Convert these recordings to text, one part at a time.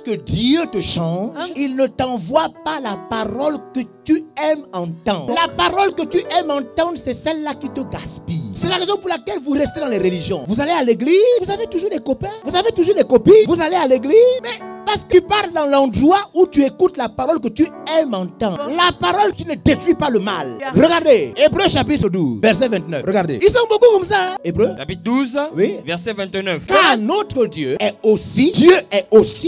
lorsque Dieu te change, il ne t'envoie pas la parole que tu aimes entendre. La parole que tu aimes entendre, c'est celle-là qui te gaspille. C'est la raison pour laquelle vous restez dans les religions. Vous allez à l'église, vous avez toujours des copains, vous avez toujours des copines, vous allez à l'église, mais parce que tu pars dans l'endroit où tu écoutes la parole que tu aimes entendre. La parole qui ne détruit pas le mal. Regardez, Hébreux chapitre 12, verset 29. Regardez, ils sont beaucoup comme ça. Hébreux Chapitre 12, oui, verset 29. Car notre Dieu est aussi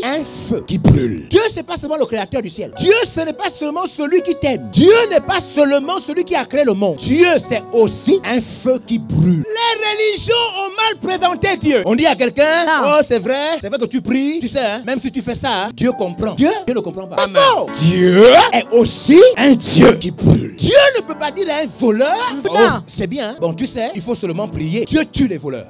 un feu qui brûle. Dieu, c'est pas seulement le créateur du ciel. Dieu, ce n'est pas seulement celui qui t'aime. Dieu n'est pas seulement celui qui a créé le monde. Dieu, c'est aussi un feu qui brûle. Les religions ont mal présenté Dieu. On dit à quelqu'un, oh c'est vrai que tu pries, tu sais, hein, même si tu fais ça, hein, Dieu comprend. Dieu ne comprend pas. Faux. Dieu est aussi un Dieu qui brûle. Dieu ne peut pas dire à un voleur, oh, c'est bien, hein. Bon tu sais, il faut seulement prier. Dieu tue les voleurs.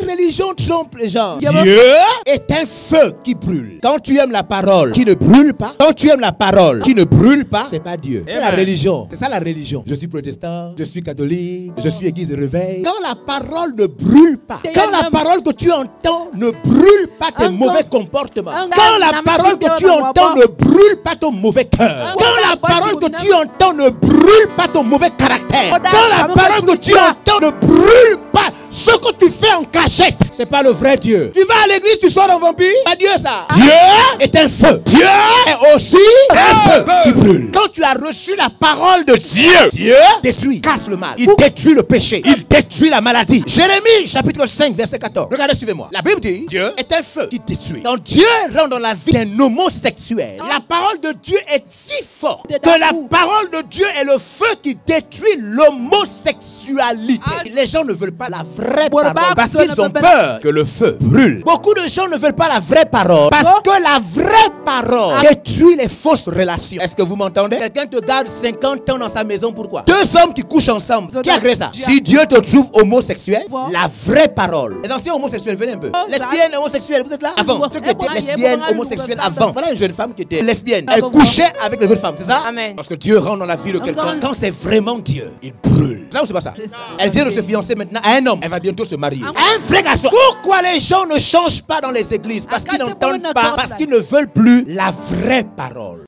Les religions trompent les gens. Dieu est un feu qui brûle. Quand tu aimes la parole qui ne brûle pas, quand tu aimes la parole qui ne brûle pas, c'est pas Dieu. C'est la religion. C'est ça la religion. Je suis protestant, je suis catholique, je suis église de réveil. Quand la parole ne brûle pas, quand la parole que tu entends ne brûle pas tes mauvais comportements, quand la parole que tu entends ne brûle pas ton mauvais cœur, quand la parole que tu entends ne brûle pas ton mauvais caractère, quand la parole que tu entends ne brûle pas ce que tu fais en cachette, c'est pas le vrai Dieu. Tu vas à l'église, tu sors un vampire, pas Dieu ça. Dieu est un feu. Dieu est aussi un feu qui brûle. Quand tu as reçu la parole de Dieu, Dieu détruit, casse le mal, il détruit le péché, il détruit la maladie. Jérémie chapitre 5 verset 14. Regardez, suivez-moi. La Bible dit, Dieu est un feu qui détruit. Quand Dieu rentre dans la vie d'un homosexuel, la parole de Dieu est si forte que la parole de Dieu est le feu qui détruit l'homosexualité. Les gens ne veulent pas la vraie parole parce qu'ils ont peur que le feu brûle. Beaucoup de gens ne veulent pas la vraie parole parce que la vraie parole détruit les fausses relations. Est-ce que vous m'entendez? Quelqu'un te garde 50 ans dans sa maison, pourquoi? Deux hommes qui couchent ensemble, qui a créé ça? Si Dieu te trouve homosexuel, la vraie parole. Les anciens homosexuels, venez un peu. Lesbiennes, homosexuelles, vous êtes là? Avant, ceux qui étaient lesbiennes, homosexuelles avant. Voilà une jeune femme qui était lesbienne. Elle couchait avec les autres femmes, c'est ça? Amen. Parce que Dieu rentre dans la vie de quelqu'un. Quand c'est vraiment Dieu, il brûle. C'est ça ou c'est pas ça? Elle vient de se fiancer maintenant à un homme. Elle va bientôt se marier. Un vrai garçon. Pourquoi les gens ne changent pas dans les églises? Parce qu'ils n'entendent pas, parce qu'ils ne veulent plus la vraie parole.